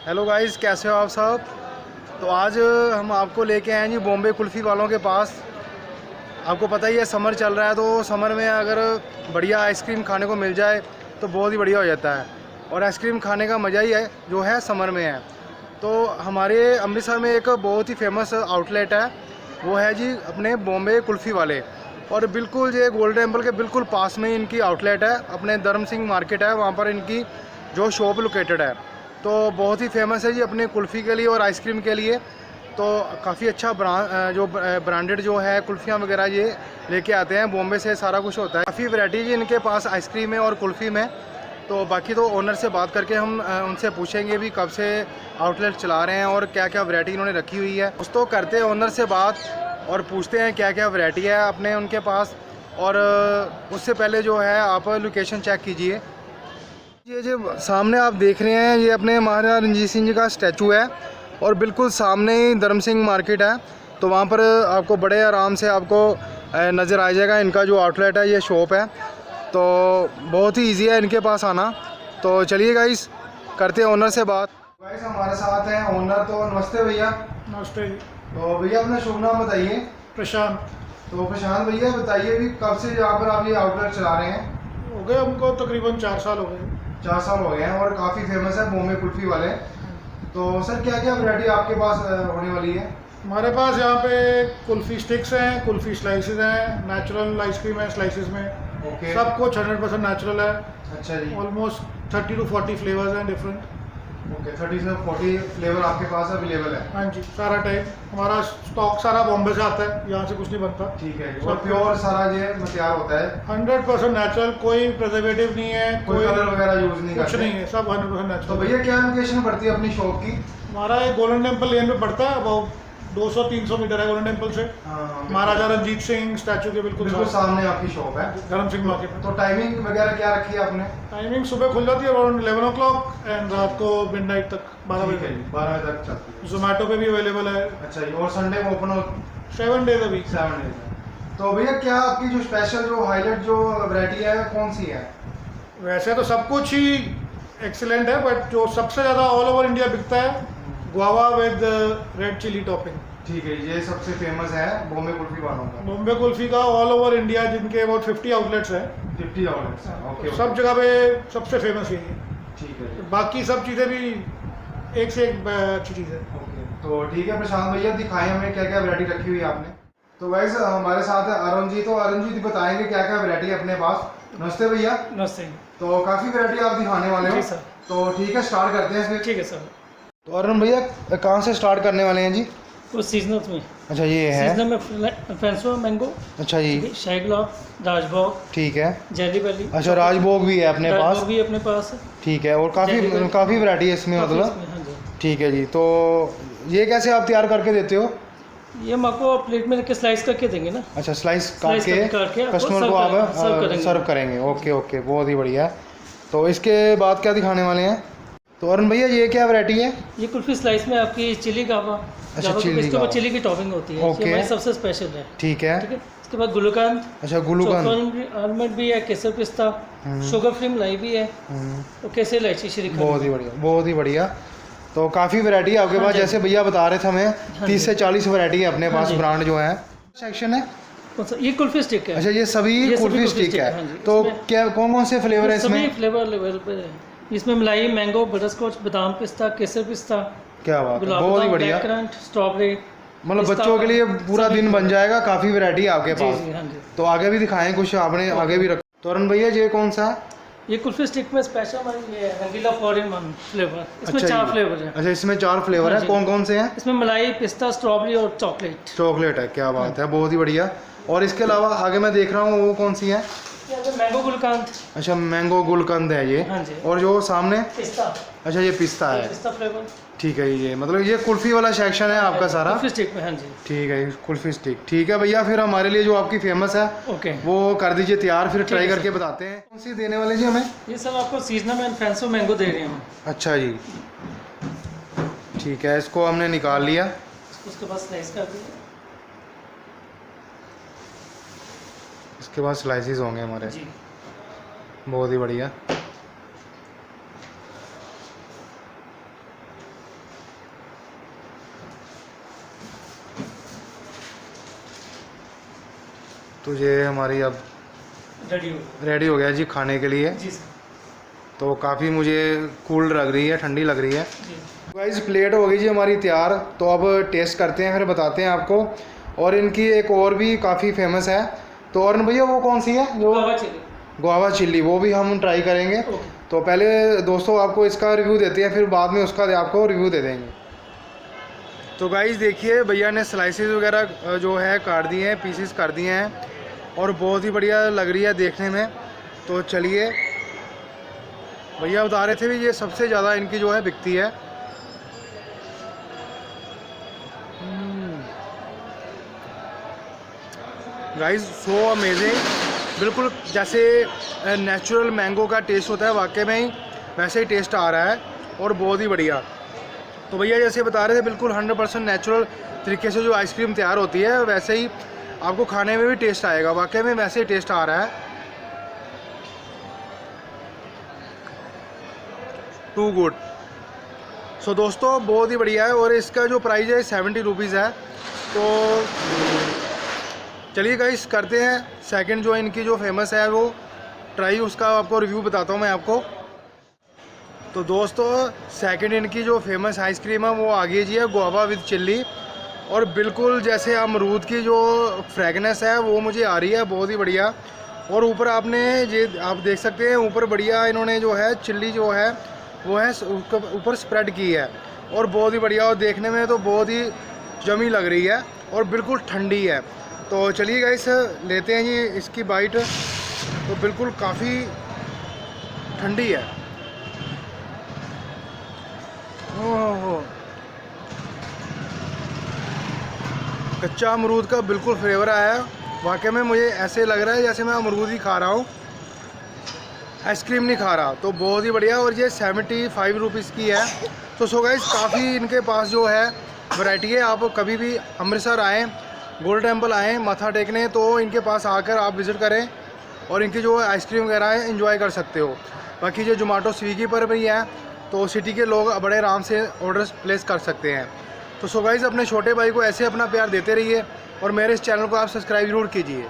Hello guys, कैसे हो आप सब। तो आज हम आपको लेके आए हैं जी बॉम्बे कुल्फ़ी वालों के पास। आपको पता ही है समर चल रहा है, तो समर में अगर बढ़िया आइसक्रीम खाने को मिल जाए तो बहुत ही बढ़िया हो जाता है। और आइसक्रीम खाने का मज़ा ही है जो है समर में है। तो हमारे अमृतसर में एक बहुत ही फेमस आउटलेट है, वो है जी अपने बॉम्बे कुल्फ़ी वाले। और बिल्कुल ये गोल्डन टेम्पल के बिल्कुल पास में ही इनकी आउटलेट है, अपने धर्म सिंह मार्केट है वहाँ पर इनकी जो शॉप लोकेटेड है। तो बहुत ही फेमस है जी अपने कुल्फ़ी के लिए और आइसक्रीम के लिए। तो काफ़ी अच्छा ब्रांडेड जो है कुल्फ़ियाँ वगैरह ये लेके आते हैं बॉम्बे से, सारा कुछ होता है। काफ़ी वैरायटी जी इनके पास आइसक्रीम में और कुल्फ़ी में। तो बाकी तो ओनर से बात करके हम उनसे पूछेंगे भी कब से आउटलेट चला रहे हैं और क्या क्या वैरायटी इन्होंने रखी हुई है। उस तो करते हैं ओनर से बात और पूछते हैं क्या क्या वैरायटी है अपने उनके पास। और उससे पहले जो है आप लोकेशन चेक कीजिए। ये जो सामने आप देख रहे हैं ये अपने महाराजा रणजीत सिंह जी का स्टैचू है और बिल्कुल सामने ही धर्म सिंह मार्केट है। तो वहाँ पर आपको बड़े आराम से आपको नज़र आ जाएगा इनका जो आउटलेट है, ये शॉप है। तो बहुत ही इजी है इनके पास आना। तो चलिए गाइस करते हैं ओनर से बात। गाइस हमारे साथ हैं ओनर। तो नमस्ते भैया। नमस्ते। तो भैया अपना शुभ नाम बताइए। प्रशांत। तो प्रशांत भैया बताइए भी कब से यहाँ पर आप ये आउटलेट चला रहे हैं। हो गए हमको तकरीबन 4 साल हो गए। 4 साल हो गए हैं और काफ़ी फेमस है बॉम्बे कुल्फ़ी वाले। तो सर क्या क्या वैरायटी आपके पास होने वाली है। हमारे पास यहाँ पे कुल्फ़ी स्टिक्स हैं, कुल्फ़ी स्लाइसेस हैं, नेचुरल आइसक्रीम है स्लाइसेस में। ओके। सब कुछ 100% नेचुरल है। अच्छा जी। ऑलमोस्ट 30 to 40 फ्लेवर्स हैं डिफरेंट। ओके, 30 से 40 फ्लेवर आपके पास अवेलेबल है। हाँ जी, सारा टाइम हमारा स्टॉक सारा बॉम्बे से आता है, यहाँ से कुछ नहीं बनता। ठीक है जी। और प्योर सारा ये तैयार होता है। 100% नेचुरल, कोई प्रिजर्वेटिव नहीं है, कोई कलर वगैरह यूज नहीं कुछ करते। नहीं है, सब 100% तो नेचुरल। भैया क्या लोकेशन पड़ती है अपनी शॉप की। हमारा ये गोल्डन टेम्पल लेन पे पड़ता है, अबाउट 200-300 मीटर है गोल्डन टेम्पल से। हाँ, महाराजा रणजीत सिंह स्टैचू के बिल्कुल सामने आपकी शॉप है धर्म सिंह मार्केट में। तो टाइमिंग वगैरह क्या रखी है आपने। टाइमिंग सुबह खुल जाती है अराउंड 11 o'clock एंड रात को मिडनाइट तक 12 ठीक बजे है जी, 12 बजे तक चलती है। जोमेटो पे भी अवेलेबल है। अच्छा जी। और संडे में ओपन हो 7 days a week। 7 डेज। तो भैया क्या आपकी जो स्पेशल जो हाईलाइट जो वैरायटी है कौन सी है। वैसे तो सब कुछ ही एक्सीलेंट है, बट जो सबसे ज़्यादा ऑल ओवर इंडिया बिकता है guava with red chilli topping. ठीक है, ये सबसे फेमस है बॉम्बे कुल्फी वालों का। बॉम्बे कुल्फी का ऑल ओवर इंडिया, जिनके अबाउट 50 आउटलेट्स हैं, 50 आउटलेट्स हैं। ओके। सब जगह पे सबसे फेमस यही है। ठीक है जी। बाकी सब चीज़ें भी एक से एक अच्छी चीज़ है। ओके, तो ठीक है प्रशांत भैया दिखाएं हमें क्या क्या वैरायटी रखी हुई है आपने। तो गाइस हमारे साथ है अरुण जी। तो अरुण जी बताएंगे क्या क्या वैरायटी है अपने पास। नमस्ते भैया। नमस्ते। तो काफ़ी वैरायटी आप दिखाने वाले हो। जी सर। तो ठीक है स्टार्ट करते हैं फिर। ठीक है सर। तो अरुण भैया कहाँ से स्टार्ट करने वाले हैं जी। वो सीजनल्स में। अच्छा ये है। सीजनल में फ्रांसवा मैंगो, अच्छा जी। शाही गुलाब, राजभोग, ठीक है। जेली बेली। अच्छा राजभोग भी है अपने पास। राजभोग भी अपने पास है। ठीक है। और काफ़ी काफ़ी वैरायटी है इसमें काफी मतलब। इसमें, हाँ जी। ठीक है जी। तो ये कैसे आप तैयार करके देते हो। ये हम आपको प्लेट में रख के स्लाइस करके देंगे ना। अच्छा स्लाइस काट के करके आपको कस्टमर को आप सर्व करेंगे। ओके ओके, बहुत ही बढ़िया। तो इसके बाद क्या दिखाने वाले हैं। तो अरुण भैया ये क्या वैरायटी है। ये कुल्फी स्लाइस में आपकी चिली गावा। अच्छा चिली इसके ऊपर चिली की टॉपिंग होती है। ओके। ये हमारी सबसे स्पेशल है। ठीक है। ठीक है। इसके बाद गुलकंद। अच्छा गुलकंद। आलमंड भी है, केसर पिस्ता, शुगर फ्री मलाई भी है, और केसर इलायची श्रीखंड। बहुत ही बढ़िया, बहुत ही बढ़िया। तो काफ़ी वैरायटी है आपके पास, जैसे भैया बता रहे थे हमें 30 से 40 वैरायटी है अपने पास ब्रांड जो है। सेक्शन है ये कुल्फी स्टिक है। अच्छा ये सभी कुल्फी स्टिक है। तो क्या कौन कौन से फ्लेवर है इसमें। सभी फ्लेवर अवेलेबल है इसमें। मलाई, मैंगो, बटरस्कॉच, बादाम पिस्ता, केसर पिस्ता। क्या बात है, बहुत ही बढ़िया। स्ट्रॉबेरी, मतलब बच्चों के लिए पूरा दिन बन जाएगा। काफ़ी वैरायटी है आपके पास। जी, हाँ जी। तो आगे भी दिखाएं कुछ आपने आगे भी रखा। तो अरुण भैया ये कौन सा है। ये कुल्फी स्टिक में स्पेशल हमारी ये है रंगीला 4-in-1 फ्लेवर। इसमें 4 फ्लेवर है। अच्छा इसमें 4 फ्लेवर है। कौन कौन से हैं। इसमें मलाई, पिस्ता, स्ट्रॉबेरी और चॉकलेट। चॉकलेट है। क्या बात है, बहुत ही बढ़िया। और इसके अलावा आगे मैं देख रहा हूँ वो कौन सी है। मैंगो गुलकंद। अच्छा मैंगो गुलकंद है ये। हाँ जी। और जो सामने पिस्ता। अच्छा ये पिस्ता है। पिस्ता फ्लेवर। ठीक है ये मतलब ये कुल्फी वाला सेक्शन है आपका सारा। कुल्फी स्टिक में, हाँ जी। ठीक है कुल्फी स्टिक। ठीक है भैया, फिर हमारे लिए जो आपकी फेमस है ओके वो कर दीजिए तैयार, फिर ट्राई करके बताते हैं। कौन सी देने वाले जी हमें। ये सब आपको सीजनल एंड फ्रांसवा मैंगो दे रहे हैं हम। अच्छा जी ठीक है, इसको हमने निकाल लिया। उसके बाद स्लाइस कर दिया। इसके बाद स्लाइसेस होंगे हमारे। जी। बहुत ही बढ़िया। तो ये हमारी अब रेडी हो गया जी खाने के लिए। जी सर। तो काफ़ी मुझे कूल लग रही है, ठंडी लग रही है। जी गाइस प्लेट हो गई जी हमारी तैयार। तो अब टेस्ट करते हैं, फिर बताते हैं आपको। और इनकी एक और भी काफ़ी फेमस है, तो और भैया वो कौन सी है जो गुआवा चिली। गुआवा चिल्ली, वो भी हम ट्राई करेंगे। ओके। तो पहले दोस्तों आपको इसका रिव्यू देते हैं, फिर बाद में उसका आपको रिव्यू दे देंगे। तो गाइस देखिए भैया ने स्लाइसेस वगैरह जो है काट दिए हैं, पीसेस कर दिए हैं और बहुत ही बढ़िया लग रही है देखने में। तो चलिए, भैया बता रहे थे भी ये सबसे ज़्यादा इनकी जो है बिकती है। गाइस सो अमेजिंग, बिल्कुल जैसे नेचुरल मैंगो का टेस्ट होता है वाकई में ही वैसे ही टेस्ट आ रहा है और बहुत ही बढ़िया। तो भैया जैसे बता रहे थे बिल्कुल 100% नेचुरल तरीके से जो आइसक्रीम तैयार होती है वैसे ही आपको खाने में भी टेस्ट आएगा, वाकई में वैसे ही टेस्ट आ रहा है। To good. सो दोस्तों बहुत ही बढ़िया है और इसका जो प्राइस है 70 रुपीज़ है। तो चलिए गाइस करते हैं सेकंड जो इनकी जो फेमस है वो ट्राई, उसका आपको रिव्यू बताता हूँ मैं आपको। तो दोस्तों सेकंड इनकी जो फेमस आइसक्रीम है वो आ गई जी है गुआवा विद चिल्ली। और बिल्कुल जैसे अमरूद की जो फ्रेगनेस है वो मुझे आ रही है, बहुत ही बढ़िया। और ऊपर आपने ये आप देख सकते हैं ऊपर बढ़िया इन्होंने जो है चिल्ली जो है वो है उसके ऊपर स्प्रेड की है और बहुत ही बढ़िया। और देखने में तो बहुत ही जमी लग रही है और बिल्कुल ठंडी है। तो चलिए गाइस लेते हैं जी इसकी बाइट। तो बिल्कुल काफ़ी ठंडी है। ओहो, कच्चा अमरूद का बिल्कुल फ्लेवर आया है। वाकई में मुझे ऐसे लग रहा है जैसे मैं अमरूद ही खा रहा हूँ, आइसक्रीम नहीं खा रहा। तो बहुत ही बढ़िया। और ये 75 रुपीज़ की है। तो सो गाइस काफ़ी इनके पास जो है वैरायटी है। आप कभी भी अमृतसर आएँ, गोल्डन टेम्पल आएँ माथा टेकने, तो इनके पास आकर आप विज़िट करें और इनकी जो आइसक्रीम वगैरह है एंजॉय कर सकते हो। बाकी जो जोमेटो स्विगी पर भी है तो सिटी के लोग बड़े आराम से ऑर्डर्स प्लेस कर सकते हैं। तो सो गाइस अपने छोटे भाई को ऐसे अपना प्यार देते रहिए और मेरे इस चैनल को आप सब्सक्राइब जरूर कीजिए।